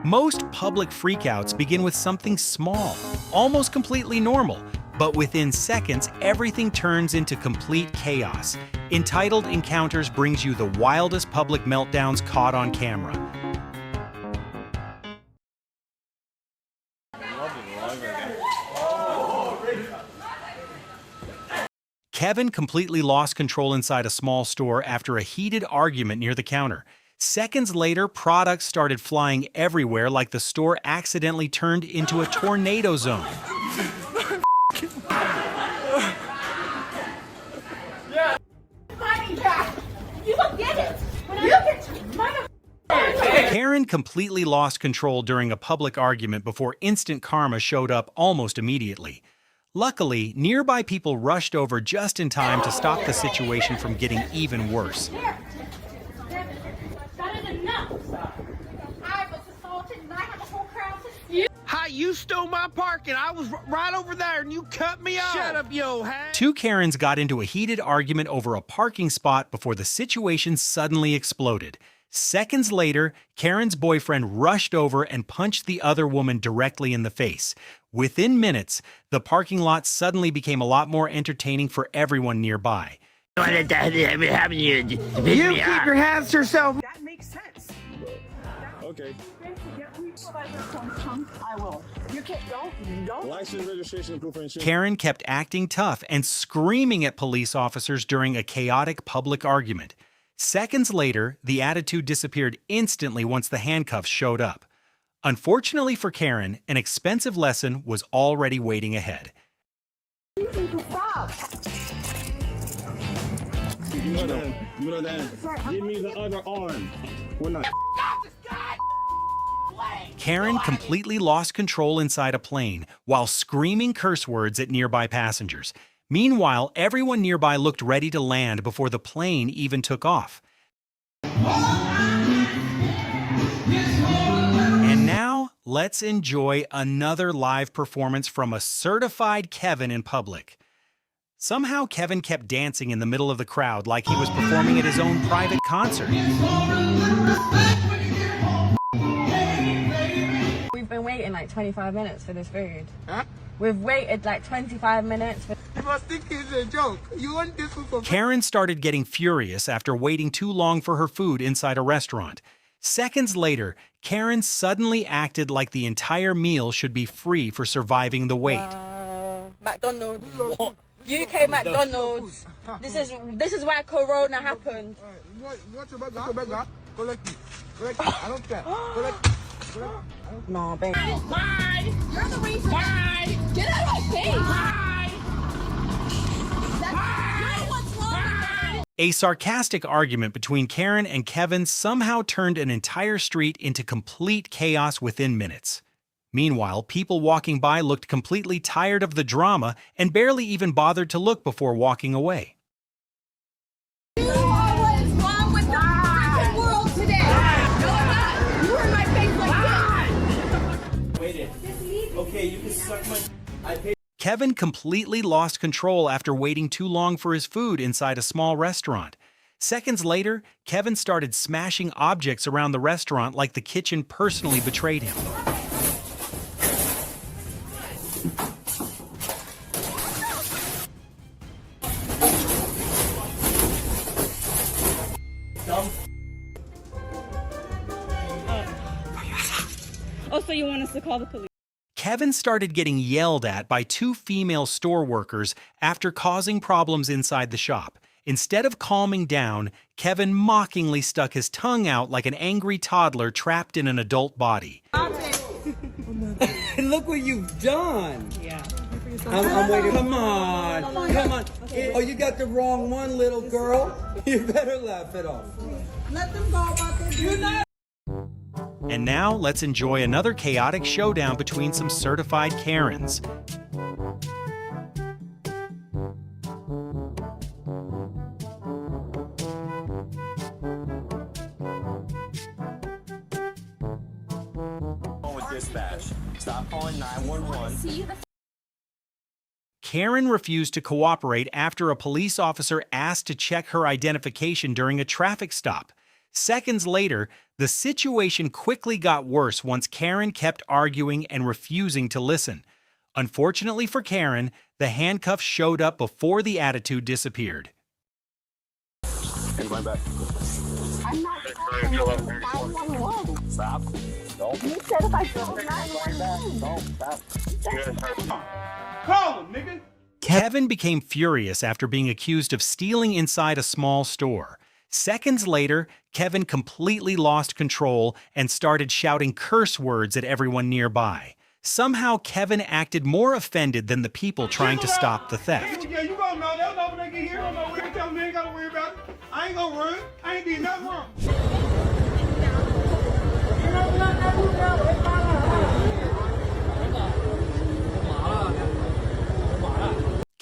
Most public freakouts begin with something small, almost completely normal, but within seconds, everything turns into complete chaos. Entitled Encounters brings you the wildest public meltdowns caught on camera. Kevin completely lost control inside a small store after a heated argument near the counter. Seconds later, products started flying everywhere like the store accidentally turned into a tornado zone. Karen completely lost control during a public argument before instant karma showed up almost immediately. Luckily, nearby people rushed over just in time to stop the situation from getting even worse. Hi, you stole my parking. I was right over there and you cut me off. Shut up, yo, hack. Two Karens got into a heated argument over a parking spot before the situation suddenly exploded. Seconds later, Karen's boyfriend rushed over and punched the other woman directly in the face. Within minutes, the parking lot suddenly became a lot more entertaining for everyone nearby. You keep your hands to yourself. That makes sense. Okay. I will. You can't, don't. License, registration, and proof of insurance. Karen kept acting tough and screaming at police officers during a chaotic public argument. Seconds later, the attitude disappeared instantly once the handcuffs showed up. Unfortunately for Karen, an expensive lesson was already waiting ahead. You know that. Give me the other arm. We're not. Karen completely lost control inside a plane while screaming curse words at nearby passengers. Meanwhile, everyone nearby looked ready to land before the plane even took off. And now, let's enjoy another live performance from a certified Kevin in public. Somehow, Kevin kept dancing in the middle of the crowd like he was performing at his own private concert. We've been waiting like 25 minutes for this food. Huh? We've waited like 25 minutes for... You must think it's a joke. You want this for... Karen started getting furious after waiting too long for her food inside a restaurant. Seconds later, Karen suddenly acted like the entire meal should be free for surviving the wait. McDonald's. UK McDonald's. This is why Corona happened. What's your bag? Collect it. I don't care. Collect it. No, baby. Bye. You're the reason. Bye. Get out of my face. Bye. That's what's wrong with me. A sarcastic argument between Karen and Kevin somehow turned an entire street into complete chaos within minutes. Meanwhile, people walking by looked completely tired of the drama and barely even bothered to look before walking away. You are what is wrong with the freaking world today. No, I'm not. You were in my face like this. Wait it. Okay, you can suck my... Kevin completely lost control after waiting too long for his food inside a small restaurant. Seconds later, Kevin started smashing objects around the restaurant like the kitchen personally betrayed him. Oh, so you want us to call the police? Kevin started getting yelled at by two female store workers after causing problems inside the shop. Instead of calming down, Kevin mockingly stuck his tongue out like an angry toddler trapped in an adult body. Look what you've done. Yeah. I'm waiting. Come on. Come on. Oh, you got the wrong one, little girl. You better laugh it off. Let them go about their business. And now, let's enjoy another chaotic showdown between some certified Karens. With dispatch. Stop calling 911. Karen refused to cooperate after a police officer asked to check her identification during a traffic stop. Seconds later, the situation quickly got worse once Karen kept arguing and refusing to listen. Unfortunately for Karen, the handcuffs showed up before the attitude disappeared. I'm not calling 911. Stop. Don't. You said if I call 911. Don't. Stop. Call him, nigga. Kevin became furious after being accused of stealing inside a small store. Seconds later, Kevin completely lost control and started shouting curse words at everyone nearby. Somehow, Kevin acted more offended than the people trying to stop the theft. Yeah, you gonna know. They'll know when they get here. I don't know where. Tell me, ain't gotta worry about it. I ain't gonna run. I ain't did nothing wrong.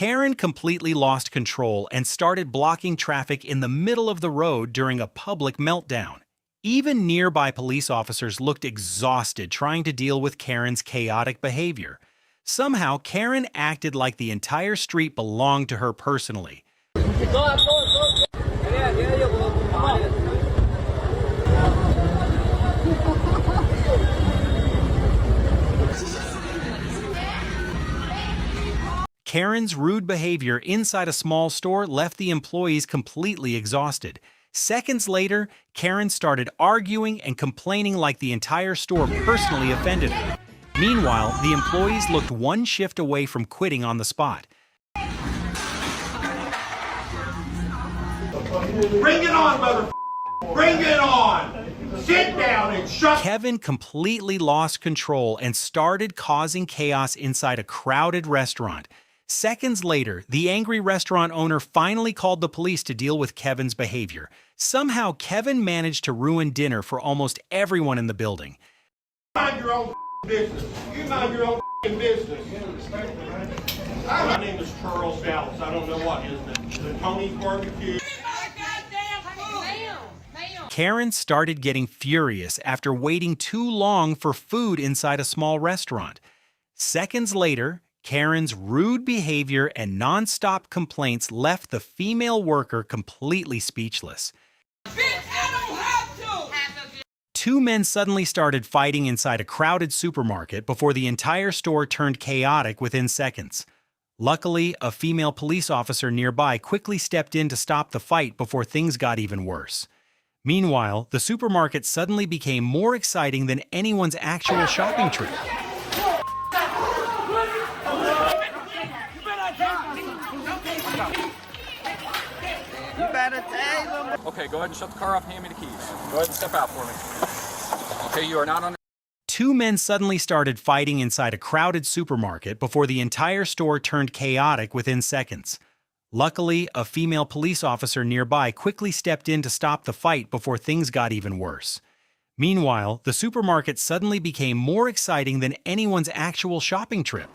Karen completely lost control and started blocking traffic in the middle of the road during a public meltdown. Even nearby police officers looked exhausted trying to deal with Karen's chaotic behavior. Somehow, Karen acted like the entire street belonged to her personally. Karen's rude behavior inside a small store left the employees completely exhausted. Seconds later, Karen started arguing and complaining like the entire store personally offended her. Meanwhile, the employees looked one shift away from quitting on the spot. Bring it on, mother. Bring it on. Sit down and shut. Kevin completely lost control and started causing chaos inside a crowded restaurant. Seconds later, the angry restaurant owner finally called the police to deal with Kevin's behavior. Somehow, Kevin managed to ruin dinner for almost everyone in the building. Mind your own business. You mind your own business. My name is Charles Dallas. I don't know what is the Tony's Barbecue. Karen started getting furious after waiting too long for food inside a small restaurant. Seconds later, Karen's rude behavior and non-stop complaints left the female worker completely speechless. Two men suddenly started fighting inside a crowded supermarket before the entire store turned chaotic within seconds. Luckily, a female police officer nearby quickly stepped in to stop the fight before things got even worse. Meanwhile, the supermarket suddenly became more exciting than anyone's actual shopping trip. Okay, go ahead and shut the car off and hand me the keys. Go ahead and step out for me. Okay, you are not on. Two men suddenly started fighting inside a crowded supermarket before the entire store turned chaotic within seconds. Luckily, a female police officer nearby quickly stepped in to stop the fight before things got even worse. Meanwhile, the supermarket suddenly became more exciting than anyone's actual shopping trip.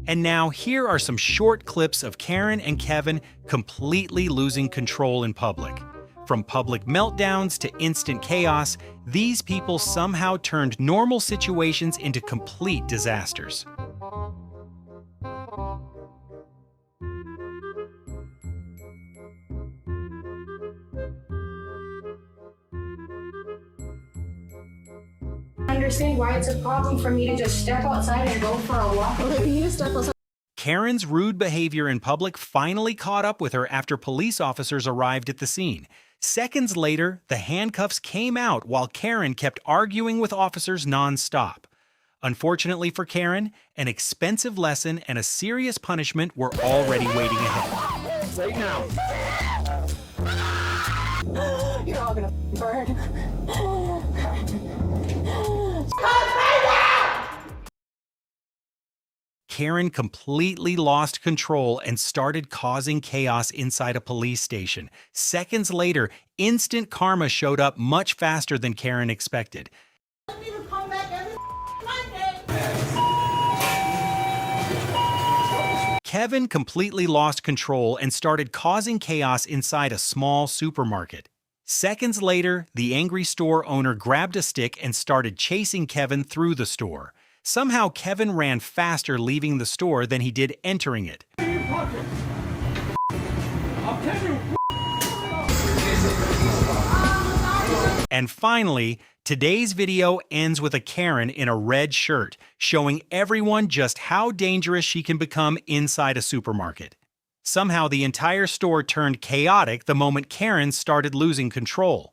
And now, here are some short clips of Karen and Kevin completely losing control in public. From public meltdowns to instant chaos, these people somehow turned normal situations into complete disasters. I understand why it's a problem for me to just step outside and go for a walk. Karen's rude behavior in public finally caught up with her after police officers arrived at the scene. Seconds later, the handcuffs came out while Karen kept arguing with officers non-stop. Unfortunately for Karen, an expensive lesson and a serious punishment were already waiting ahead. Right now. You're all gonna burn. Karen completely lost control and started causing chaos inside a police station. Seconds later, instant karma showed up much faster than Karen expected. Kevin completely lost control and started causing chaos inside a small supermarket. Seconds later, the angry store owner grabbed a stick and started chasing Kevin through the store. Somehow, Kevin ran faster leaving the store than he did entering it. And finally, today's video ends with a Karen in a red shirt, showing everyone just how dangerous she can become inside a supermarket. Somehow, the entire store turned chaotic the moment Karen started losing control.